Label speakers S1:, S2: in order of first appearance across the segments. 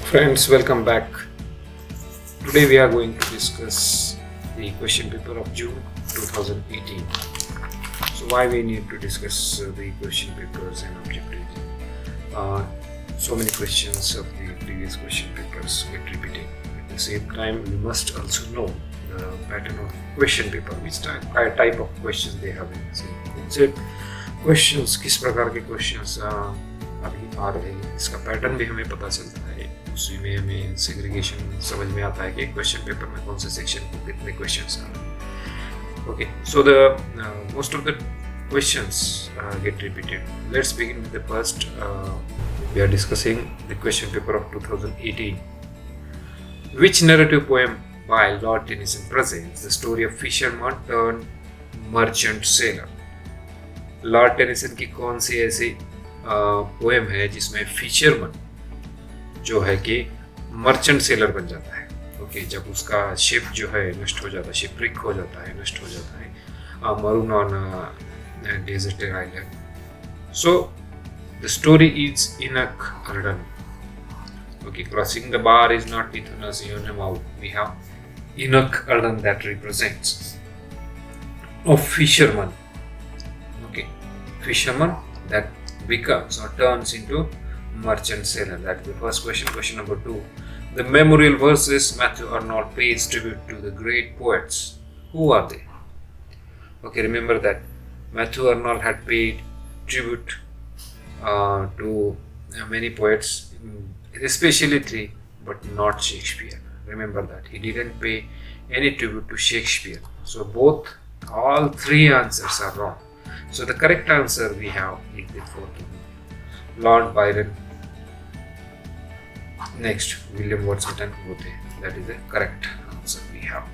S1: Friends, welcome back. Today we are going to discuss the question paper of June 2018. So why we need to discuss the question papers and objectives? So many questions of the previous question papers get repeated. At the same time, we must also know the pattern of question paper, which type of questions they have in the same concept. Questions, किस प्रकार के questions अभी आ रहे हैं, इसका pattern भी हमें पता चलता है. उसी में हमें सेग्रीगेशन समझ में आता है कि क्वेश्चन पेपर में कौन से सेक्शन को कितने क्वेश्चंस आ रहे हैं. Okay, so the most of the questions get repeated. Let's begin with the first. We are discussing the question paper of 2018. Which narrative poem by Lord Tennyson presents the story of fisherman turned merchant sailor? Lord Tennyson की कौन सी ऐसी poem है जिसमें fisherman जो है कि merchant seller बन जाता है. ओके, जब उसका शिप जो है नष्ट हो जाता है, शिपरिक हो जाता है, नष्ट हो जाता है, maroon on desert island. So the story is Enoch Arden. Okay, crossing the bar is not Mithunus Ionemau. We have Enoch Arden that represents of fisherman. Fisherman that becomes or turns into merchant sailor. That's the first question. Question number 2. The memorial verses Matthew Arnold pays tribute to the great poets. Who are they? Okay, remember that Matthew Arnold had paid tribute to many poets, especially 3, but not Shakespeare. Remember that he didn't pay any tribute to Shakespeare. So all 3 answers are wrong. So the correct answer we have is the 4th one, Lord Byron. Next, William Wordsworth. That is the correct answer we have.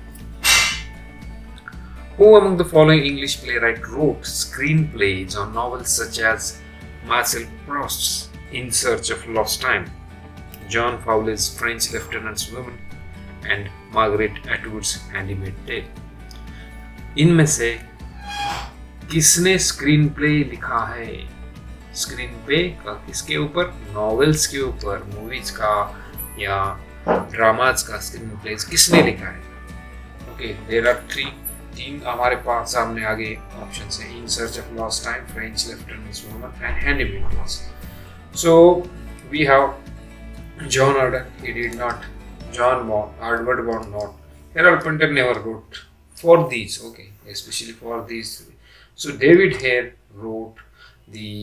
S1: Who among the following English playwright wrote screenplays on novels such as Marcel Proust's In Search of Lost Time, John Fowler's French Lieutenant's Woman, and Margaret Atwood's Handmaid's Tale? इनमें से किसने screen play लिखा है? Screen play का किसके ऊपर? Novels के ऊपर, मूवीज का या ड्रामाज का स्क्रीन प्ले किसने लिखा है? ओके, देयर आर 3 हमारे पास सामने आगे ऑप्शंस हैं. In search of lost time, French lieutenant's woman and handmaid tale. So we have John Arden, he did not. John Born, Edward Born not. Harold Pinter never wrote for these. Okay, especially for these. So David Hare wrote the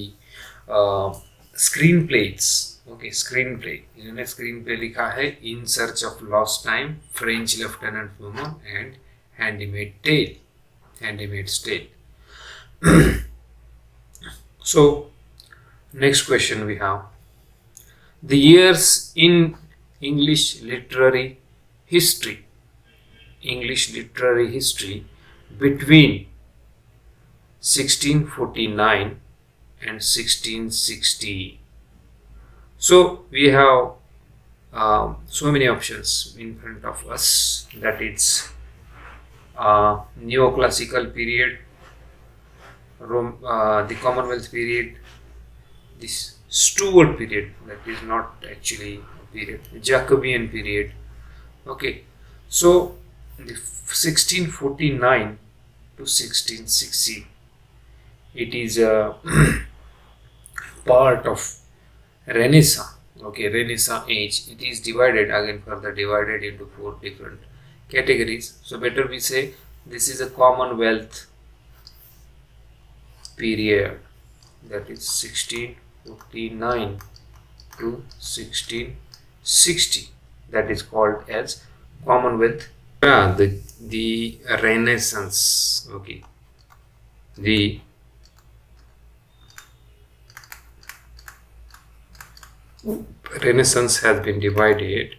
S1: screenplays. Okay, screenplay. इन्होंने screenplay लिखा है In Search of Lost Time, French Lieutenant Woman and Handmaid's Tale. So next question we have. The years in English literary history between 1649 and 1660. So we have so many options in front of us. That it's neoclassical period, the Commonwealth period, this Stuart period, that is not actually a period, the Jacobean period. Okay, so the 1649 to 1660, it is a part of Renaissance. Okay, Renaissance age. It is further divided into 4 different categories. So better we say this is a Commonwealth period, that is 1649 to 1660. That is called as Commonwealth. The Renaissance. Okay, the Renaissance has been divided.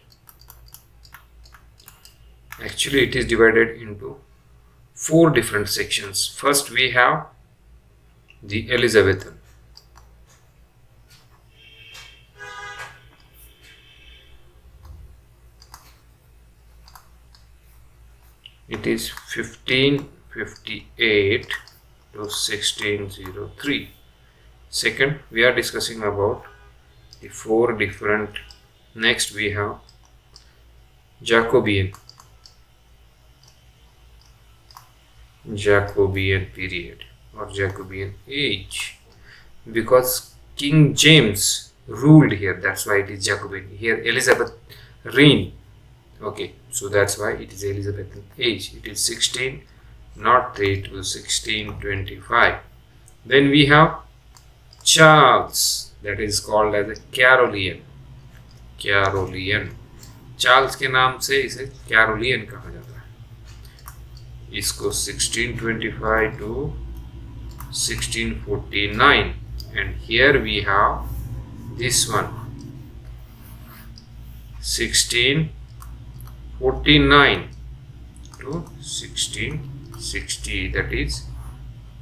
S1: Actually, it is divided into 4 different sections. First, we have the Elizabethan. It is 1558 to 1603. Second, we are discussing about the 4 different Next we have Jacobean period or Jacobean age, because King James ruled here, that's why it is Jacobean. Here Elizabeth reigned, okay, so that's why it is Elizabethan age. It is 1603 to 1625. Then we have Charles, that is called as a Carolean. Charles के नाम से इसे कैरोलियन कहा जाता है. इसको 1625 to 1649, and here we have this one 1649 to 1660, that is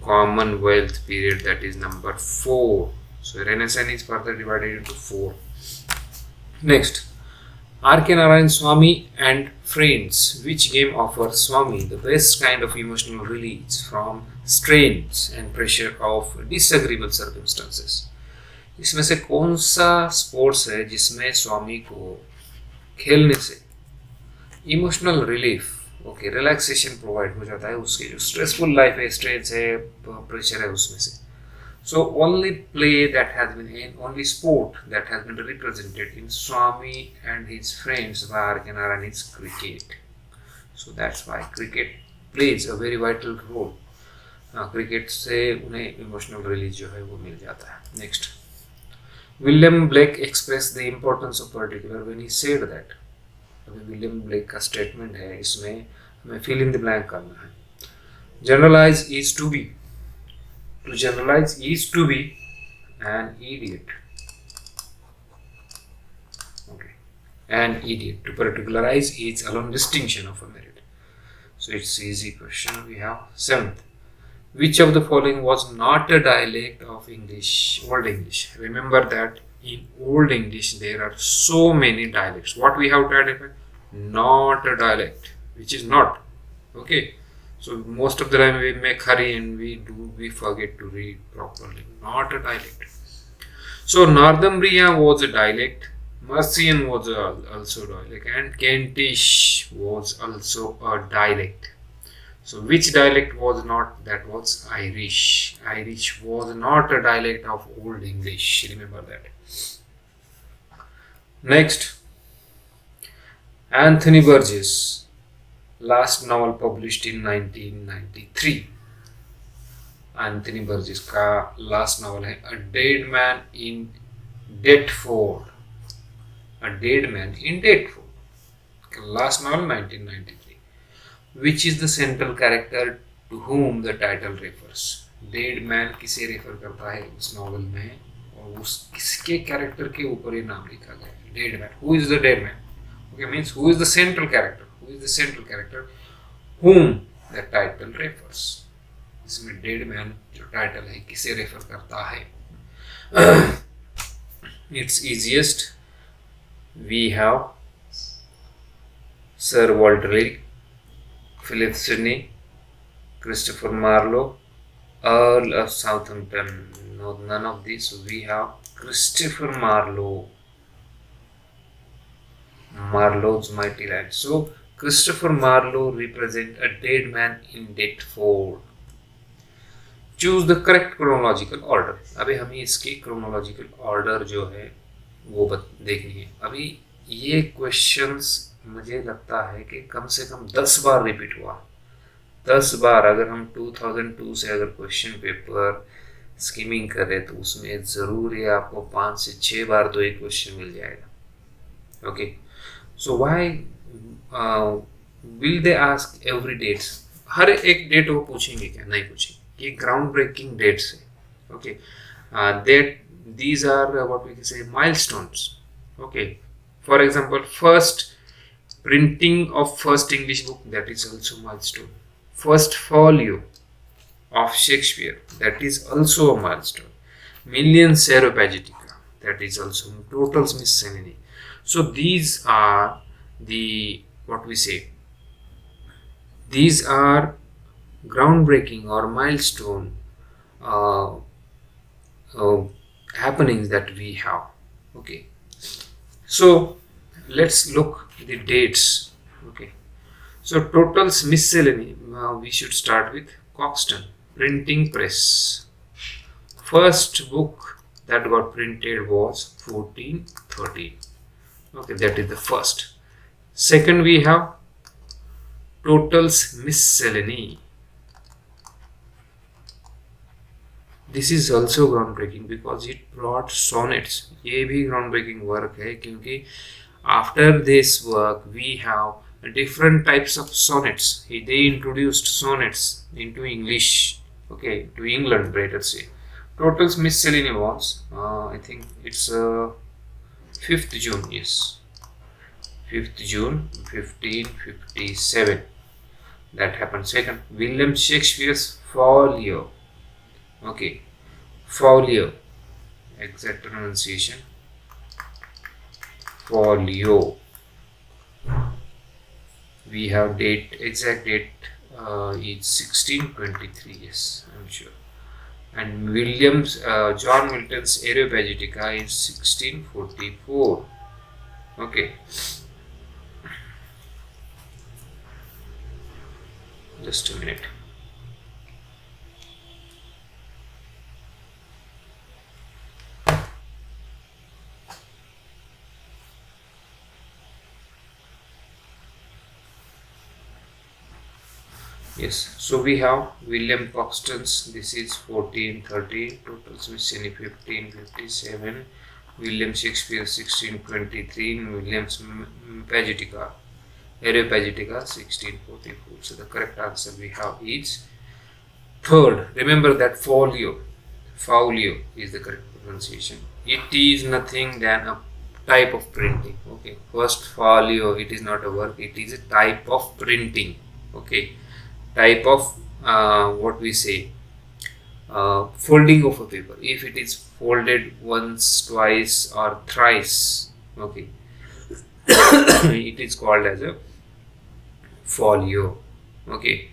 S1: Commonwealth period, that is number 4. So Renaissance is further divided into 4. Next, R.K. Narayan Swamy and Friends. Which game offers Swamy the best kind of emotional release from strains and pressure of disagreeable circumstances? इसमें से कौन सा sports है जिसमें स्वामी को खेलने से emotional relief, okay, relaxation provide हो जाता है उसके जो स्ट्रेसफुल लाइफ है, स्ट्रेस है, प्रेशर है, उसमें से. So only sport that has been represented in Swamy and his friends by R.K. Narayan is cricket. So that's why cricket plays a very vital role. Cricket से उन्हें emotional release जो है वो मिल जाता है. Next, William Blake expressed the importance of particular when he said that. अभी William Blake का statement है, इसमें हमें fill in the blank करना है. Generalize is to be. To generalize is to be an idiot. Okay, an idiot. To particularize is alone distinction of a merit. So it's easy question. We have 7th. Which of the following was not a dialect of English, Old English? Remember that in Old English there are so many dialects. What we have to identify? Not a dialect, which is not. Okay. So most of the time we make hurry and we forget to read properly. Not a dialect. So Northumbria was a dialect, Mercian was also a dialect, and Kentish was also a dialect. So which dialect was not? That was Irish. Irish was not a dialect of Old English. Remember that. Next, Anthony Burgess. Last novel published in 1993. Anthony Burgess का last novel है a dead man in Deptford. A dead man in Deptford, last novel 1993. Which is the central character to whom the title refers? Dead man किसे refer करता है उस novel में, और उस किसके कैरेक्टर के ऊपर ये नाम लिखा गया है? Dead man. Who is the dead man? Okay, means who is the central character? Who is the central character whom the title refers? इसमें डेड मैन जो टाइटल है किसे रेफर करता है? It's easiest. We have Sir Walter Raleigh, Philip Sidney, Christopher Marlowe, Earl of Southampton. No, none of these. So we have Christopher Marlowe. Marlowe's Mighty Land. So Christopher Marlowe represent a dead man in Deptford. Choose the correct chronological order. अभी हमें इसकी chronological order जो है वो देखनी है. अभी ये questions मुझे लगता है कि कम से कम 10 बार रिपीट हुआ. 10 बार. अगर हम 2002 से अगर क्वेश्चन पेपर स्कीमिंग करें तो उसमें ज़रूर ये आपको 5 से 6 बार तो एक क्वेश्चन मिल जाएगा. Okay, so why will they ask every dates? हर एक डेट वो पूछेंगे क्या? नहीं पूछेंगे. ये ग्राउंड ब्रेकिंग डेट्स है. Okay, that these are what we can say milestones. Okay, for example, first printing of first English book, that is also milestone. First folio of Shakespeare, that is also a milestone. Million Seropagetica, that is also total Smithsonian. So these are the what we say, these are groundbreaking or milestone happenings that we have. Okay, so let's look the dates. Okay, so totals miscellany. We should start with Coxton printing press. First book that got printed was 1413. Okay, that is the first. Second, we have totals miscellany. This is also groundbreaking because it brought sonnets. ये भी groundbreaking work है क्योंकि after this work we have different types of sonnets. They introduced sonnets into English. Okay, to England, better say. Totals miscellany was I think it's 5th June. Yes, 5th June 1557. That happened. Second, William Shakespeare's Folio. Okay, Folio, exact pronunciation, Folio. We have date, exact date is 1623. Yes, I'm sure. And John Milton's Areopagitica is 1644. Okay, just a minute. Yes, so we have William Coxton's, this is 1430, totals miscellany 1557, William Shakespeare 1623, William's Pagetica, Areopagitica 1644. So the correct answer we have is third. Remember that folio is the correct pronunciation. It is nothing than a type of printing. Okay, first folio, it is not a work, it is a type of printing. Okay, type of what we say folding of a paper. If it is folded once, twice or thrice, okay, it is called as a folio. Okay,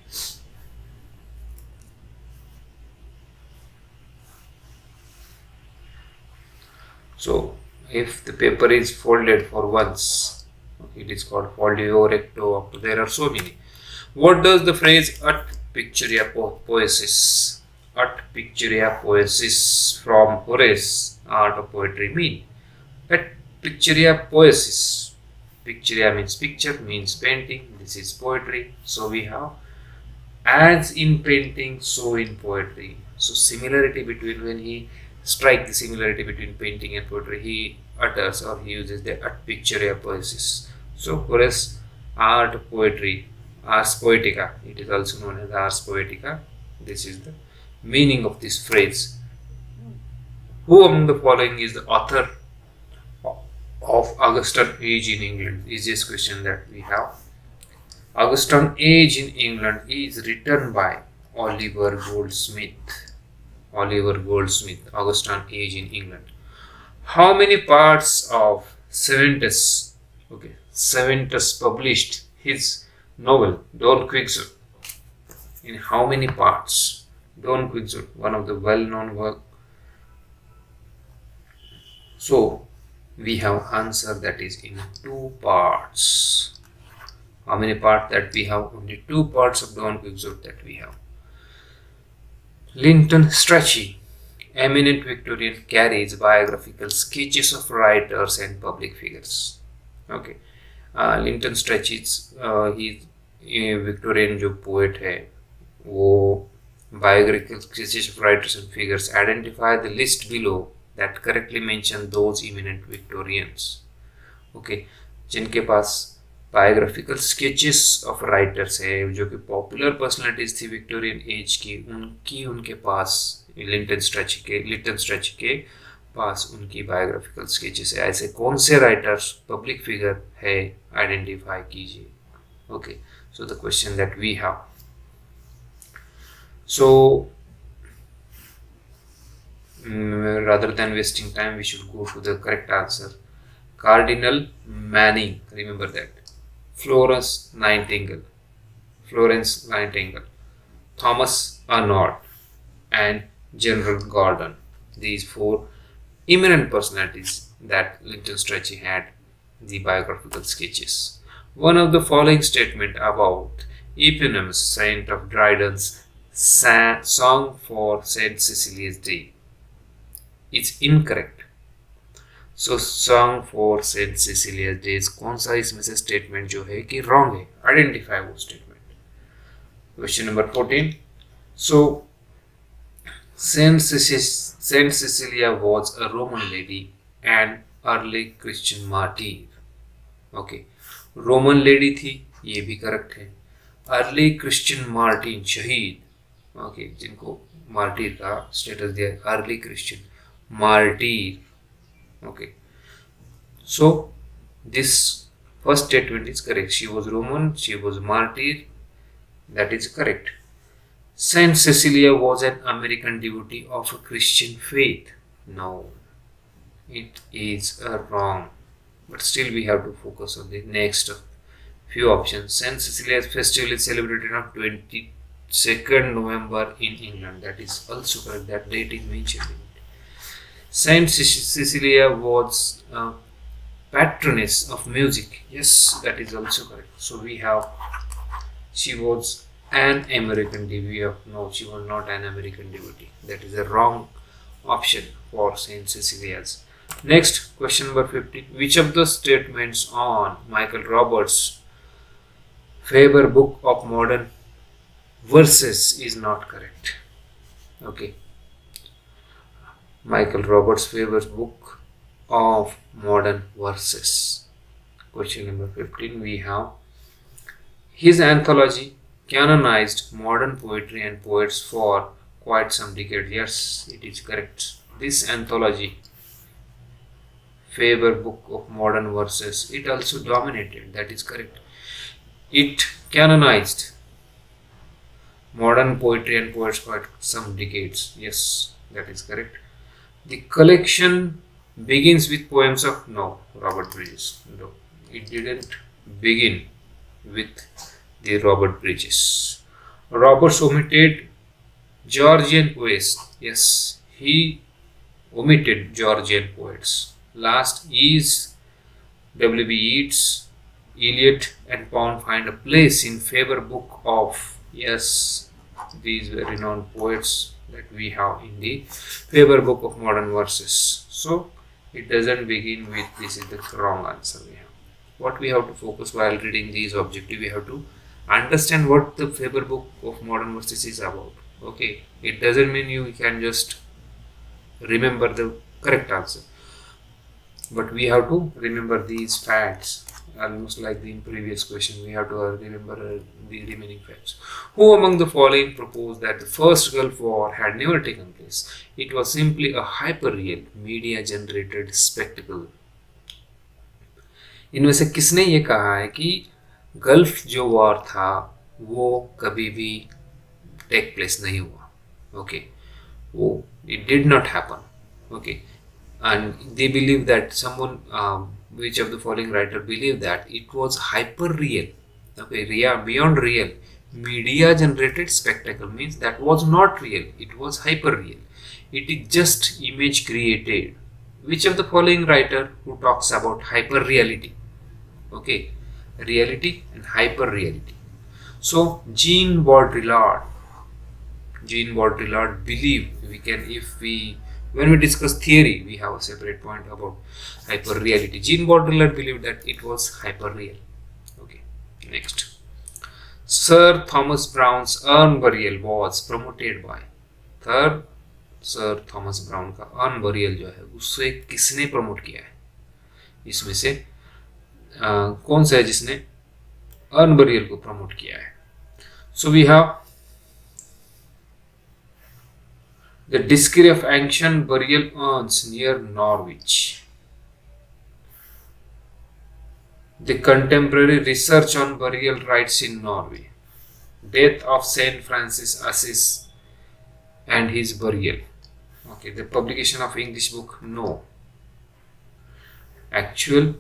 S1: so if the paper is folded for once, okay, it is called folio, recto, there are so many. What does the phrase ut picturia poesis, ut picturia poesis from Horace, art of poetry mean? Ut picturia poesis, picturia means picture, means painting, this is poetry. So we have as in painting, so in poetry. So similarity between, when he strike the similarity between painting and poetry, he utters or he uses the ut picturia poesis. So Horace, art of poetry, Ars Poetica, it is also known as Ars Poetica. This is the meaning of this phrase. Who among the following is the author of Augustan Age in England? Easiest question that we have. Augustan Age in England is written by Oliver Goldsmith. Oliver Goldsmith, Augustan Age in England. How many parts of Cervantes? Okay, Cervantes published his novel Don Quixote. In how many parts? Don Quixote, one of the well-known work. So we have answer that is in 2 parts. How many parts that we have? Only 2 parts of Don Quixote that we have. Linton Strachey, eminent Victorian, carries biographical sketches of writers and public figures. Okay, Lytton Strachey's ही Victorian जो poet है वो biographical sketches of writers and figures. Identify the list below that correctly mention those eminent Victorians. Okay, जिनके पास biographical sketches of writers है जो कि popular personalities थी Victorian age की, उनके पास लिंटन स्ट्रेची के पास उनकी बायोग्राफिकल स्केचेस है. ऐसे कौन से राइटर्स पब्लिक फिगर है आइडेंटिफाई कीजिए. Okay, so the question that we have, so rather than wasting time we should go to the correct answer. Cardinal Manning, remember that. Florence Nightingale, Thomas Arnold and General Gordon. These 4 eminent personalities that Linton Strachey had the biographical sketches. One of the following statement about Eponymous, Saint of Dryden's song for Saint Cecilia's Day is incorrect. So song for Saint Cecilia's Day कौन सा इसमें से statement जो है कि wrong है? Identify वो statement. Question number 14. So Saint Cecilia was a Roman lady and early Christian martyr. Okay, Roman lady थी, ये भी करेक्ट है. अर्ली क्रिश्चियन मार्टिन, शहीद. ओके, जिनको मार्टिर का स्टेटस दिया है, early Christian martyr. Okay, so this first statement is correct. She was Roman, she was martyr, that is correct. Saint Cecilia was an American devotee of a Christian faith. No, it is wrong. But still we have to focus on the next few options. Saint Cecilia's festival is celebrated on 22nd November in England. That is also correct. That date is mentioned. Saint Cecilia was patroness of music. Yes, that is also correct. So we have, she was an American devotee. No, she was not an American devotee. That is a wrong option for Saint Cecilia's. Next, question number 15. Which of the statements on Michael Roberts' Faber Book of Modern Verses is not correct? Okay. Michael Roberts' Faber Book of Modern Verses. Question number 15. We have his anthology canonized modern poetry and poets for quite some decades. Yes, it is correct. This anthology, Faber Book of Modern Verses, it also dominated. That is correct. It canonized modern poetry and poets for some decades. Yes, that is correct. The collection begins with poems of Robert Bridges. No, it didn't begin with the Robert Bridges. Roberts omitted Georgian poets. Yes, he omitted Georgian poets. Last is W.B. Yeats, Eliot and Pound find a place in Faber Book of. Yes, these were renowned poets that we have in the Faber Book of Modern Verses. So it doesn't begin with this is the wrong answer. What we have to focus while reading these objectives, we have to understand what the Faber Book of Modern Verses is about. Okay, it doesn't mean you can just remember the correct answer, but we have to remember these facts, almost like the previous question. We have to remember the remaining facts. Who among the following proposed that the first Gulf War had never taken place? It was simply a hyper-real media generated spectacle. इनमें से किसने ये कहा है कि gulf जो war था वो कभी भी टेक प्लेस नहीं हुआ? ओके, वो it did not happen. Okay, and they believe that someone, which of the following writer believe that it was hyper real? Okay, beyond real, media generated spectacle means that was not real, it was hyper real, it is just image created. Which of the following writer who talks about hyper reality? Okay, reality and hyper reality. So Jean Baudrillard believe, we can, if we, when we discuss theory, we have a separate point about hyper reality. Jean Baudrillard believed that it was hyper real. Okay, next, Sir Thomas Browne's urn burial was promoted by. Third, sir Thomas brown का earn burial जो है उससे किसने promote किया है? इसमें से कौन सा है जिसने अर्न बरियल को प्रमोट किया है? So we have the discovery of ancient burial urns near Norwich, the contemporary research on burial rites in Norway, death of saint Francis Assisi and his burial. Okay, the publication of English book, no. Actual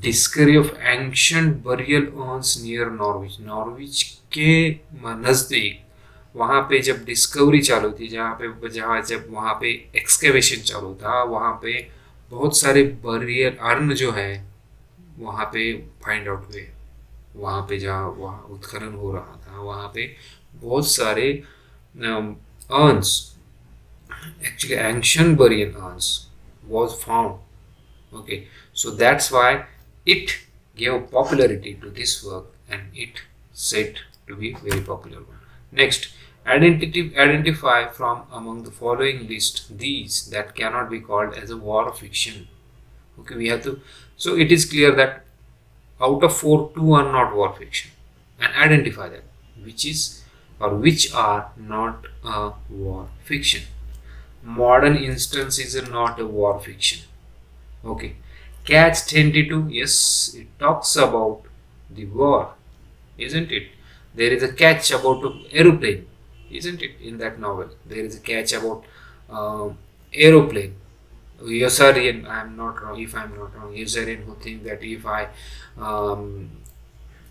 S1: discovery of ancient burial urns near Norwich. Norwich के नज़दीक वहाँ पे जब discovery चालू थी, जब वहाँ पे एक्सकेवेशन चालू था, वहाँ पे बहुत सारे बरियल अर्न जो है वहाँ पे फाइंड आउट हुए, वहाँ पे जहाँ वहाँ उत्खनन हो रहा था वहाँ पे बहुत सारे urns, actually ancient burial urns was found. Okay, so that's why it gave popularity to this work and it said to be very popular one. Next, identify from among the following list these that cannot be called as a war fiction. Okay, we have to, so it is clear that out of 4, 2 are not war fiction, and identify them which is or which are not a war fiction. Modern instance is not a war fiction. Okay, Catch 22, yes, it talks about the war, isn't it? There is a catch about an aeroplane, isn't it? In that novel, there is a catch about aeroplane. Yossarian, I am not wrong. If I am not wrong, Yossarian who think that if I um,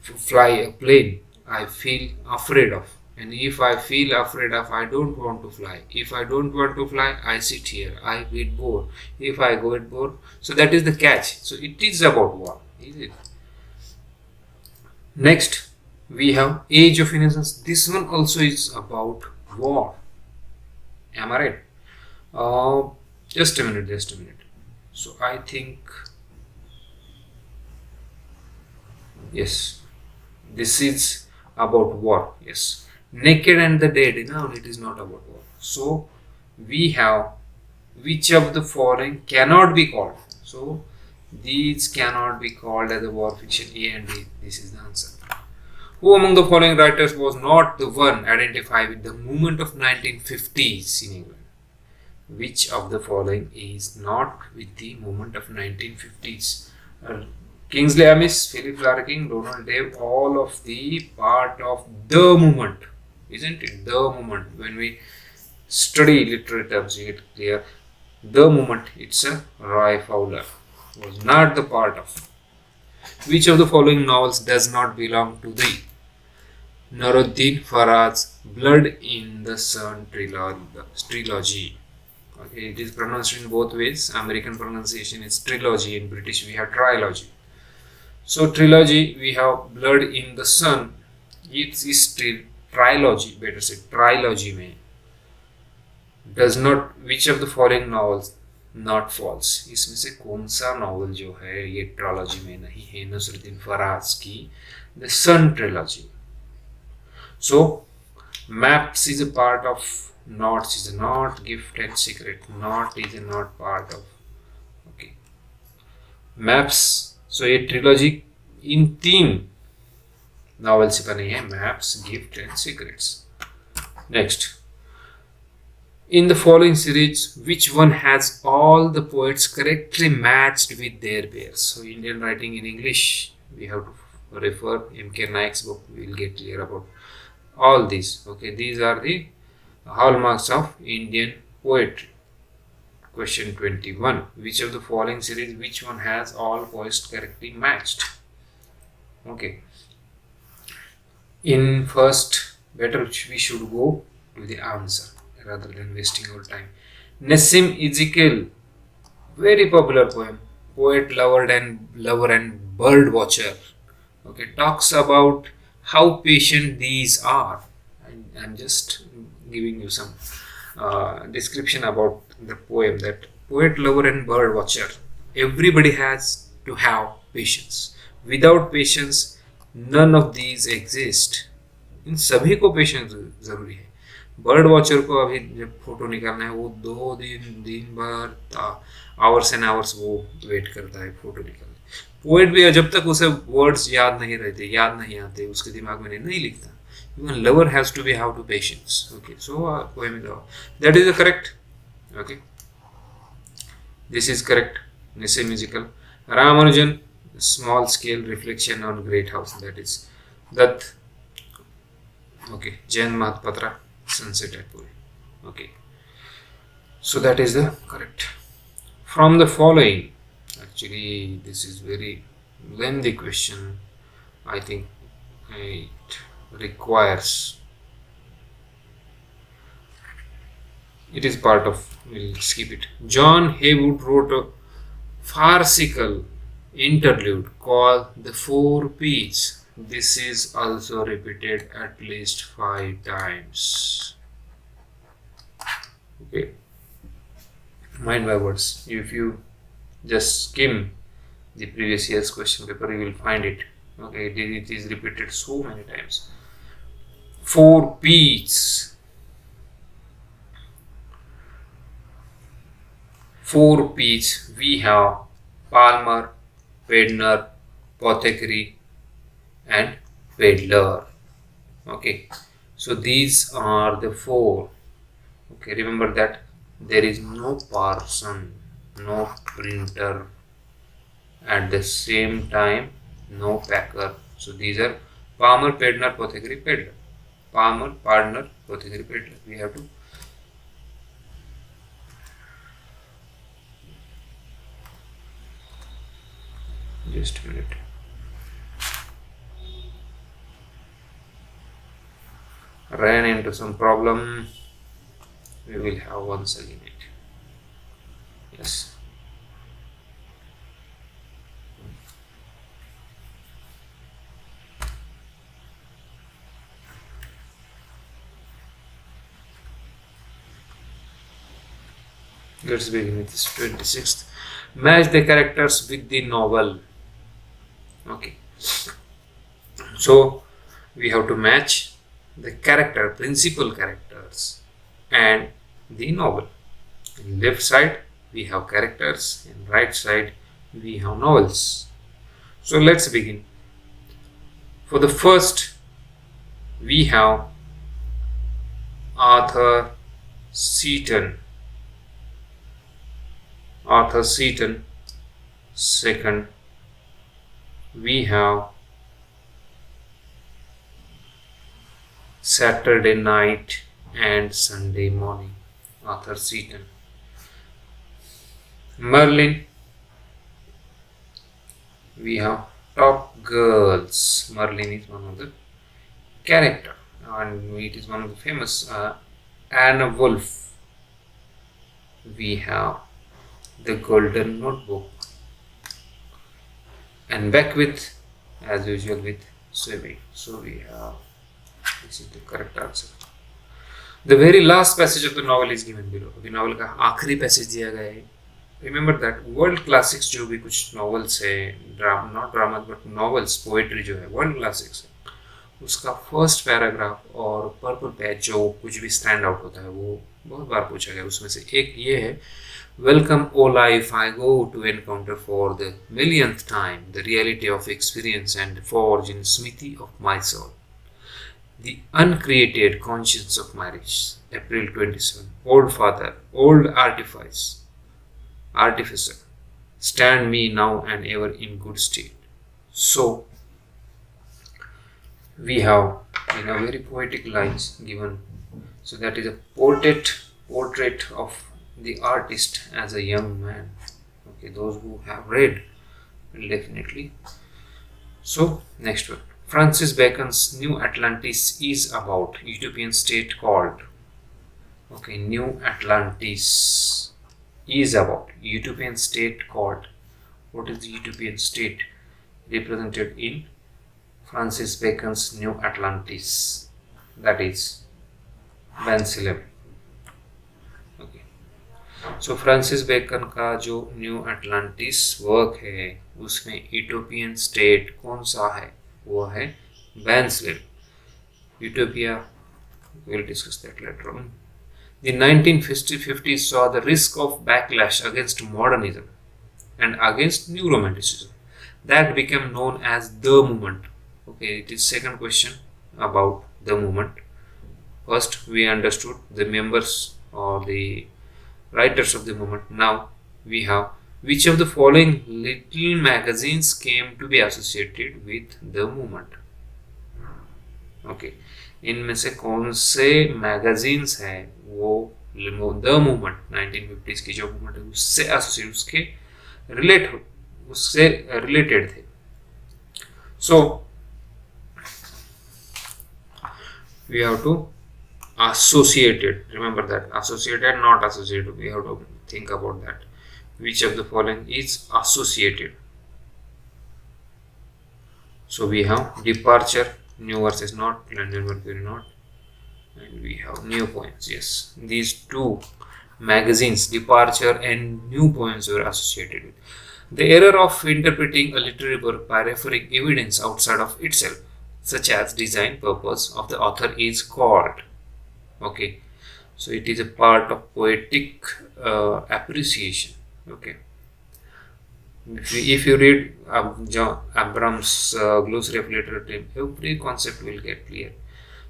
S1: fly a plane, I feel afraid of. And if I feel afraid of, I don't want to fly. If I don't want to fly, I sit here. I get bored. If I get bored, so that is the catch. So it is about war, is it? Next, we have Age of Innocence. This one also is about war. Am I right? Just a minute. Just a minute. So I think yes, this is about war. Yes. Naked and the Dead, no, it is not about war. So we have which of the following cannot be called. So these cannot be called as a war fiction. A and B. This is the answer. Who among the following writers was not the one identified with the movement of 1950s in England? Which of the following is not with the movement of 1950s? Kingsley Amis, Philip Larkin, Donald Dave, all of the part of the movement. Isn't it? The movement. When we study literary terms, you get clear. The movement, it's a Roy Fowler. Was not the part of. Which of the following novels does not belong to the Nuruddin Farad's Blood in the Sun trilogy? Okay, it is pronounced in both ways. American pronunciation is trilogy. In British, we have trilogy. So trilogy, we have Blood in the Sun. It is trilogy, better say trilogy में does not, which of the following novels not false? इसमें से कौन सा novel जो है ये trilogy में नहीं है? नसरुद्दीन फराज की the sun trilogy. So maps is a part of, Knots is a not, Gift and Secret not is a not part of. Okay, maps. So ये ट्रिलॉजी इन 3 नॉवल से बनी है, maps, gift and secrets. Next, in the following series, which one has all the poets correctly matched with their pairs? So Indian writing in English, we have to refer M.K. Naik's book. We will get clear about all these. Okay, these are the hallmarks of Indian poetry. Question 21. Which of the following series, which one has all poets correctly matched? Okay. In first, better we should go to the answer rather than wasting our time. Nassim Ezekiel, very popular poem, poet, lover and bird watcher. Okay, talks about how patient these are. I'm just giving you some description about the poem. That poet, lover and bird watcher. Everybody has to have patience. Without patience, none of these exist. इन सभी को patience जरूरी है. Bird watcher को अभी जब photo निकालना है वो 2 दिन भर आवर्स एंड आवर्स वो वेट करता है फोटो निकालने. पोएट भी जब तक उसे वर्ड्स याद नहीं रहते, याद नहीं आते, उसके दिमाग में नहीं लिखता. Even lover has to be how to patience. Okay, so poem is that is correct. Okay, this is correct. निस्से musical. Ramanujan, small scale reflection on great house, that is that. Okay, Jain Mahatpatra, Sunset at Puri. Okay, so that is the correct. From the following, actually this is very lengthy question. I think it requires, it is part of, we'll skip it. John Haywood wrote a farcical Interlude, call the four P's. This is also repeated at least 5 times. Okay, mind my words. If you just skim the previous year's question paper, you will find it. Okay, it is repeated so many times. 4 P's. 4 P's. We have Palmer, Pedner, Apothecary, and Peddler. Okay, so these are the 4. Okay, remember that there is no person, no printer, at the same time no packer. So these are Palmer, Pedner, Apothecary, Peddler. Palmer, Partner, Apothecary, Peddler. We have to just a minute. Ran into some problem. We will have once again it. Yes. Let's begin with this 26th. Match the characters with the novel. Okay. So we have to match the character, principal characters, and the novel. In left side we have characters, in right side we have novels. So let's begin. For the first, we have Arthur Seaton. Arthur Seaton. Second, we have Saturday Night and Sunday Morning. Arthur Seaton. Merlin, we have Top Girls. Merlin is one of the character and it is one of the famous. Anna Wolf, we have The Golden Notebook, and Beckwith as usual with swimming. So we have, this is the correct answer. The very last passage of the novel is given below. अभी novel का आखिरी passage दिया गया है. Remember that world classics जो भी कुछ novels है, not drama but novels, poetry जो है वर्ल्ड क्लासिक्स है, उसका फर्स्ट पैराग्राफ और पर्पल पेज जो कुछ भी स्टैंड आउट होता है वो बहुत बार पूछा गया. उसमें से एक ये है, Welcome, O life, I go to encounter for the millionth time the reality of experience and forge in smithy of my soul the uncreated conscience of my race. April 27. Old father, old artificer, stand me now and ever in good state. So we have very poetic lines given. So that is a portrait of the artist as a young man. Okay, those who have read will definitely. So next one, Francis Bacon's New Atlantis is about utopian state called. Okay, New Atlantis is about utopian state called. What is the utopian state represented in Francis Bacon's New Atlantis? That is Bansilem. So Francis Bacon का जो new Atlantis work है उसमें utopian state कौन सा है, वो है बैन्सविल. Utopia, we'll discuss that later on. The 1950s saw the risk of backlash against modernism and against new romanticism. That became known as the movement. Okay, it is second question about the movement. First we understood the members or the writers of the movement. Now we have, which of the following little magazines came to be associated with the movement? Okay, इनमें से कौन से magazines हैं वो the movement 1950s की जो movement है उससे एसोसिएट, उससे रिलेटेड थे. So we have to associated, remember that, associated not associated, we have to think about that. Which of the following is associated? So we have departure, new versus not, London Mercury not, and we have new poems. Yes, these two magazines, departure and new poems, were associated with the error of interpreting a literary work by referring evidence outside of itself, such as design purpose of the author, is called. Okay, so it is a part of poetic appreciation. Okay, if you read John Abram's glossary of literature, every concept will get clear.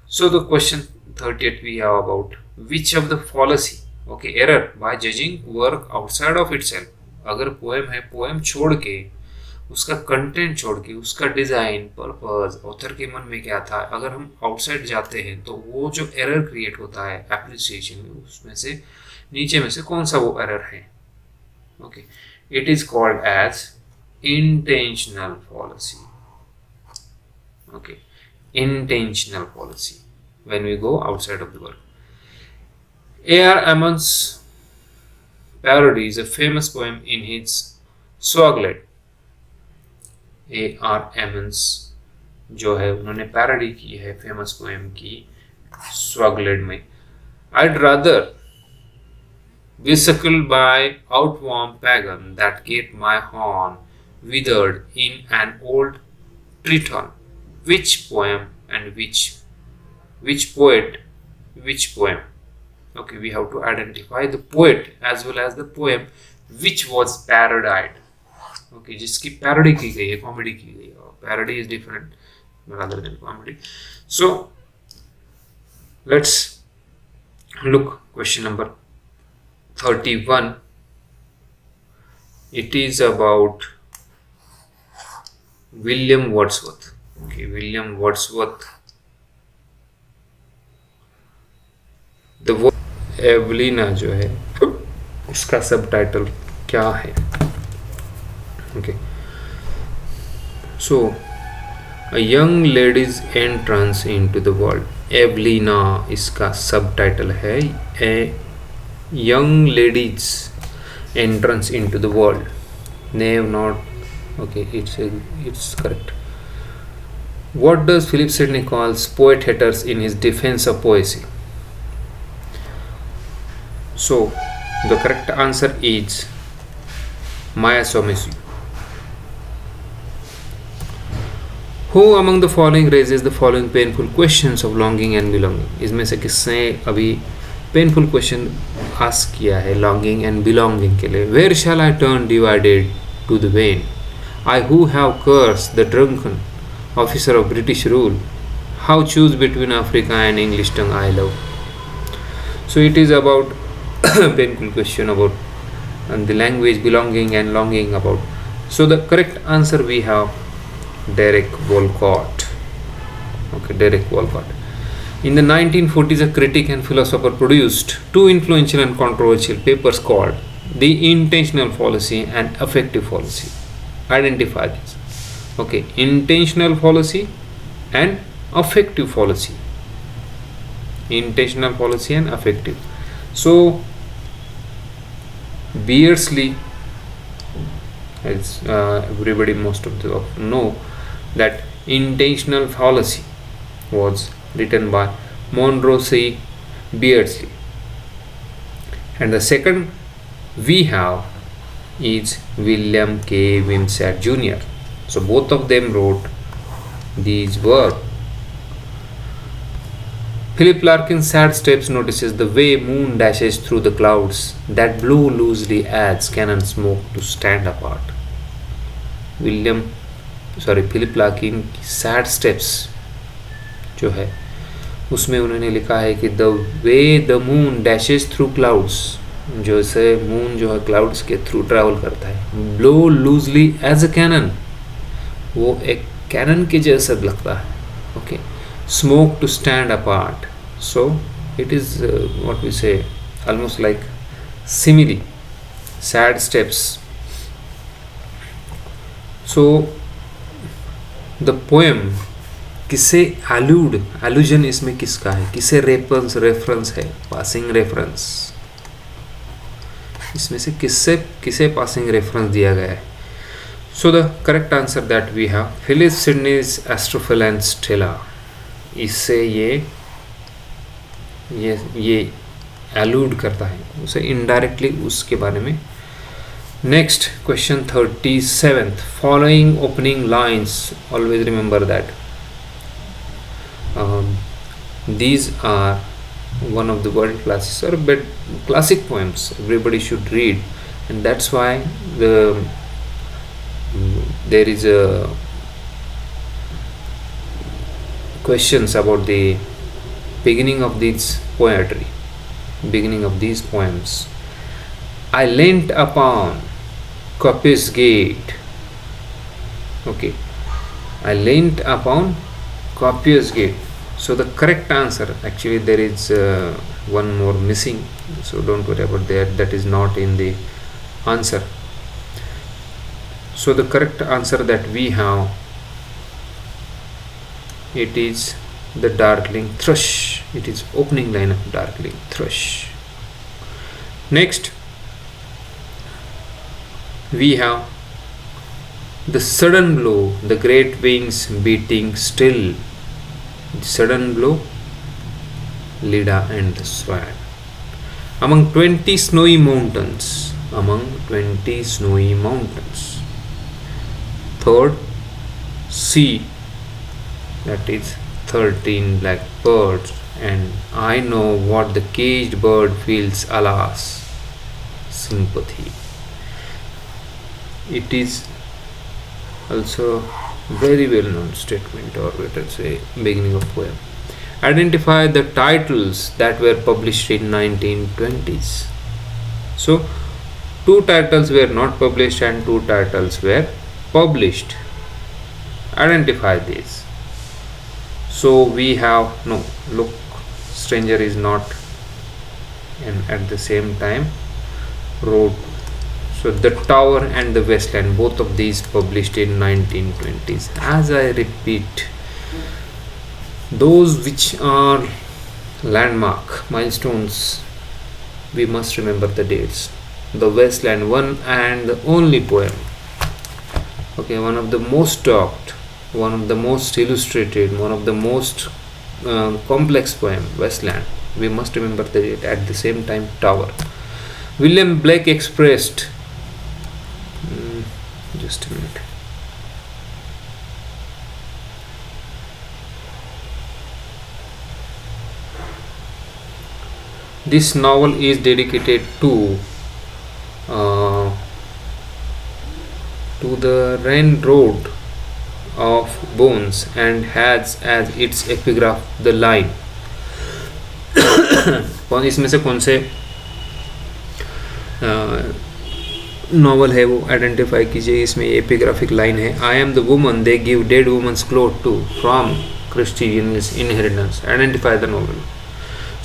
S1: So the question 38 we have about which of the fallacy, okay, error by judging work outside of itself. अगर poem है, poem छोड़ के, उसका content छोड़ के, उसका design purpose, author के मन में क्या था, अगर हम आउटसाइड जाते हैं तो वो जो एरर क्रिएट होता है एप्रिसिएशन में, उसमें से नीचे में से कौन सा वो एरर है. Okay, it is called as intentional policy. Okay, intentional policy when we go outside of the work. A.R. Amon's parody is a famous poem in his Swaglet. A.R. Amon's जो है उन्होंने पैरोडी की है famous poem की Swaglet में. I'd rather be suckled by outworn pagan that get my horn withered in an old triton. Which poem and which poet, which poem? Okay, we have to identify the poet as well as the poem which was parodied. Okay, जिसकी parody की गई है, comedy की गई है. Parody is different rather than comedy. So let's look question number 31. It is about William Wordsworth. Okay, William Wordsworth. The word एवलिना जो है उसका सब टाइटल क्या है. Okay, so a young lady's entrance into the world. एवलिना इसका सब title है. A young lady's entrance into the world. Name not. Okay, it's correct. What does Philip Sidney calls poet haters in his defense of poesy? So the correct answer is Maya Somescu. Who among the following raises the following painful questions of longing and belonging? इसमें से किसने अभी painful question ask किया है longing and belonging के लिए? Where shall I turn divided to the vain? I who have cursed the drunken officer of British rule, how choose between Africa and English tongue I love? So it is about painful question about the language, belonging and longing about. So the correct answer we have Derek Walcott. Okay, Derek Walcott. In the 1940s, a critic and philosopher produced two influential and controversial papers called The Intentional Fallacy and Affective Fallacy. Identify this. Okay, intentional fallacy and affective fallacy. Intentional fallacy and affective. So Beardsley, as everybody most of the know, that intentional fallacy was written by Monroe C. Beardsley, and the second we have is William K. Wimsatt Jr. So both of them wrote these works. Philip Larkin's Sad Steps notices the way moon dashes through the clouds that blow loosely as cannon smoke to stand apart. Philip Larkin की sad steps जो है उसमें उन्होंने लिखा है कि the way the moon dashes through clouds, जैसे moon जो है क्लाउड्स के थ्रू ट्रैवल करता है, blow loosely as a cannon, वो एक कैनन के जैसा लगता है. Okay, smoke to stand apart. So it is what we say almost like simile, sad steps. So the poem किसे allusion इसमें किसका है, किसे रेफरेंस है, पासिंग रेफरेंस, इसमें से किसे पासिंग रेफरेंस दिया गया है. So the correct answer that we have Phyllis Sidney's Astrophil and Stella. इससे ये allude करता है, उसे indirectly उसके बारे में. Next question 37th. Following opening lines, always remember that these are one of the world classics or classic poems everybody should read, and that's why there is a questions about the beginning of this poetry, beginning of these poems. I leant upon Coppice Gate. Okay, I leant upon Coppice Gate. So the correct answer, actually there is one more missing, so don't worry about that, that is not in the answer. So the correct answer that we have, it is the Darkling Thrush. It is opening line of Darkling Thrush. Next we have the sudden blow, the great wings beating still. Sudden blow, Leda and the Swan. Among 20 snowy mountains. Third, sea, that is 13 black birds. And I know what the caged bird feels, alas, sympathy. It is also very well known statement, or let us say beginning of poem. Identify the titles that were published in 1920s. So 2 titles were not published and 2 titles were published. Identify these. So we have, no, look, stranger is not, and at the same time wrote. So the Tower and the Wasteland, both of these published in 1920s. As I repeat, those which are landmark milestones, we must remember the dates. The Wasteland, one and the only poem, okay, one of the most talked, one of the most illustrated, one of the most complex poem, Wasteland. We must remember the date. At the same time, Tower. William Blake expressed, just a minute. This novel is dedicated to the railroad of bones and has as its epigraph the line. इसमें से कौन से novel है वो identify कीजिए. इसमें epigraphic line है, I am the woman they give dead woman's cloth to from Christians inheritance. Identify the novel.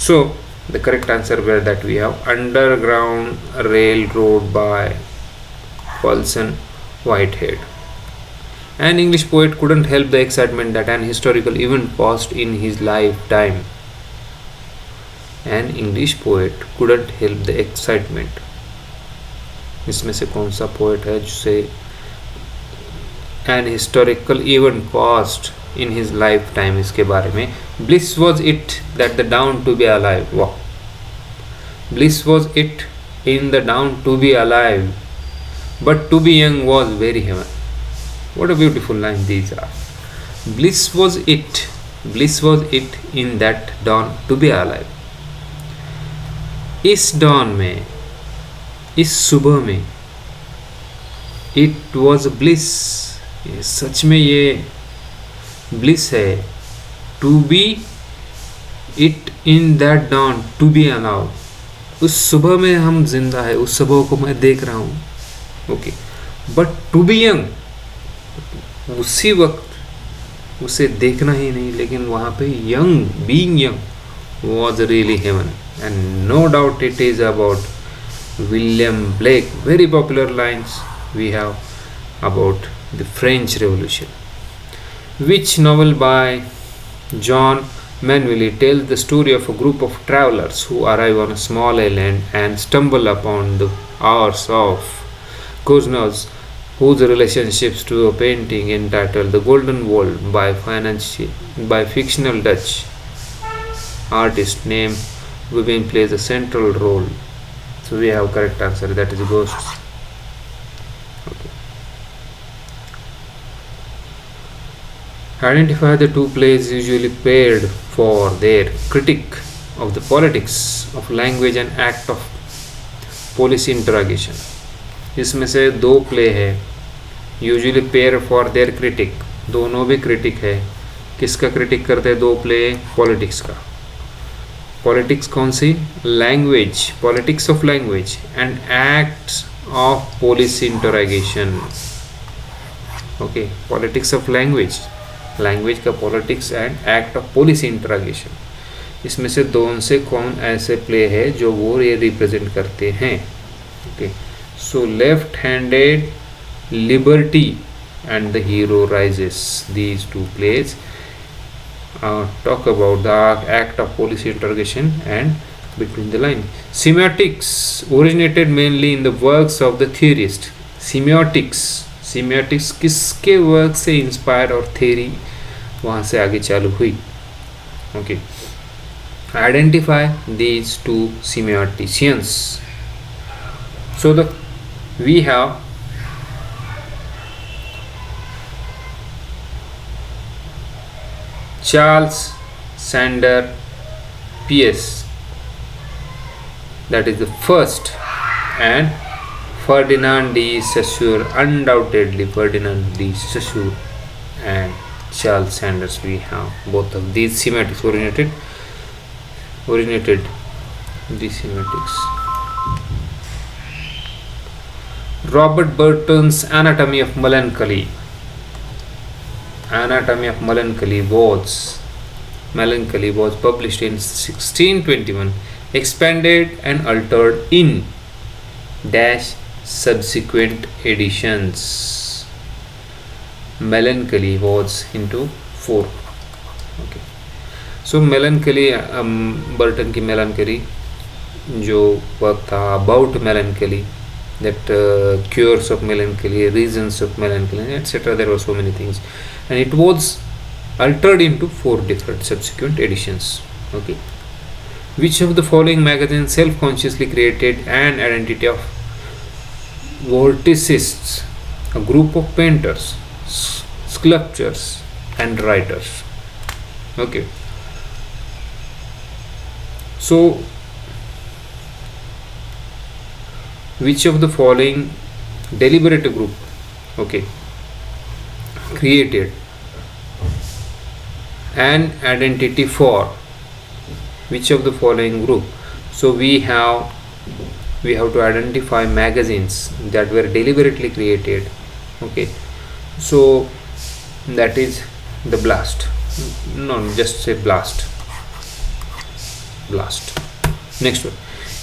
S1: So the correct answer where that we have underground railroad by Paulson Whitehead. An English poet couldn't help the excitement that an historical event passed in his lifetime. An English poet couldn't help the excitement. इसमें से कौन सा poet है जिसे an historical event passed in his lifetime, इसके बारे में. Bliss was it that the dawn to be alive. Wow. Bliss was it in the dawn to be alive, but to be young was very heaven. What a beautiful line these are. Bliss was it in that dawn to be alive. इस dawn में, इस सुबह में, it was bliss. सच में ये bliss है. To be it in that dawn to be alive. उस सुबह में हम जिंदा है, उस सुबह को मैं देख रहा हूँ. Okay, but to be young, उसी वक्त उसे देखना ही नहीं, लेकिन वहाँ पे young, being young was really heaven. And no doubt it is about William Blake. Very popular lines we have about the French Revolution. Which novel by John Manville tells the story of a group of travelers who arrive on a small island and stumble upon the hours of Cosno's whose relationships to a painting entitled The Golden World by fictional Dutch artist named Wibben plays a central role. So we have correct answer, that is ghosts. Okay. Identify the two plays usually paired for their critique of the politics of language and act of policy interrogation. इसमें से दो play है usually pair for their critic, दोनों भी critic है. किसका critic करते हैं? दो प्ले पॉलिटिक्स का. पॉलिटिक्स कौन सी? Language, politics of language and acts of policy interrogation. Okay, politics of language, language का politics and act of policy interrogation. इसमें से दोनों से कौन ऐसे प्ले है जो वो ये रिप्रेजेंट करते हैं? Okay, so left handed liberty and the hero rises. These two plays talk about the act of policy interrogation and between the line. Semiotics originated mainly in the works of the theorist. Semiotics किसके work से inspire और theory वहाँ से आगे चालू हुई? Okay, identify these two semioticians. So we have Charles Sanders Peirce, that is the first, and Ferdinand de Saussure, undoubtedly Ferdinand de Saussure and Charles Sanders. We have both of these semiotics originated these semiotics. Robert Burton's Anatomy of Melancholy was published in 1621, expanded and altered in dash subsequent editions. Melancholy was into 4. Okay, so melancholy, Burton की melancholy जो work था about melancholy, that cures of melancholy, reasons of melancholy, etc. There were so many things, and it was altered into 4 different subsequent editions. Okay, which of the following magazines self-consciously created an identity of vorticists, a group of painters, sculptors and writers? Okay, so which of the following deliberative group, okay, created an identity for which of the following group? So we have to identify magazines that were deliberately created. Okay, so that is the blast. No, just say blast. Next one.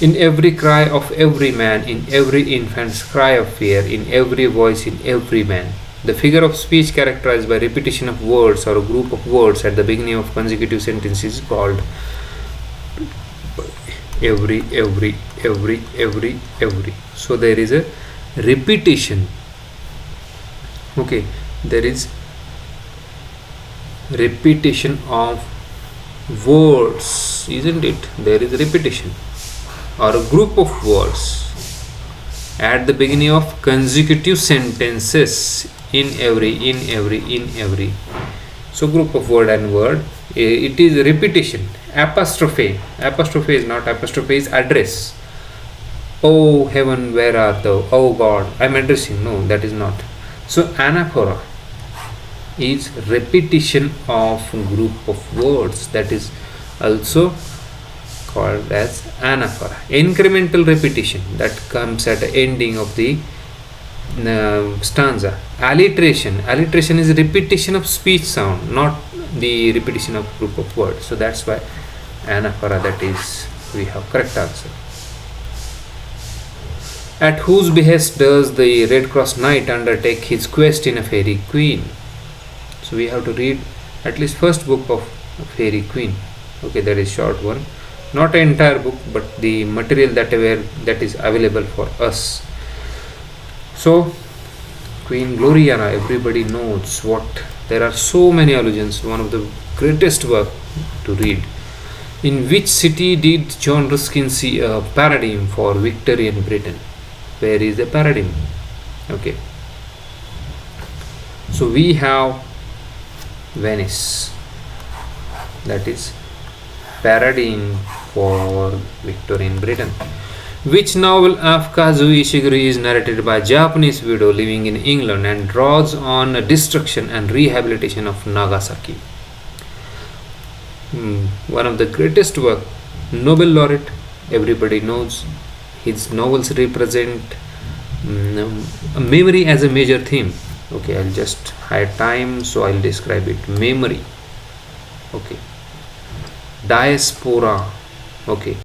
S1: In every cry of every man, in every infant's cry of fear, in every voice, in every man. The figure of speech characterized by repetition of words or a group of words at the beginning of consecutive sentences is called every. So there is a repetition. Okay, there is repetition of words, isn't it? There is repetition or a group of words at the beginning of consecutive sentences. In every. So group of word and word, it is repetition. Apostrophe is not apostrophe, is address. Oh heaven, where art thou? Oh God, I am addressing. No, that is not. So anaphora is repetition of group of words, that is also called as anaphora. Incremental repetition, that comes at the ending of the stanza. Alliteration is repetition of speech sound, not the repetition of group of words. So that's why anaphora, that is, we have correct answer. At whose behest does the Red Cross Knight undertake his quest in a Fairy Queen? So we have to read at least first book of Fairy Queen. Okay, that is short one, not an entire book, but the material that is available for us. So Queen Gloriana, everybody knows what. There are so many allusions. One of the greatest work to read. In which city did John Ruskin see a paradigm for Victorian Britain? Where is the paradigm? Okay. So we have Venice. That is paradigm for Victorian Britain. Which novel of Kazuo Ishiguro is narrated by a Japanese widow living in England and draws on the destruction and rehabilitation of Nagasaki? One of the greatest work, Nobel laureate, everybody knows. His novels represent memory as a major theme. Okay, I'll just hide time, so I'll describe it. Memory. Okay. Diaspora. Okay.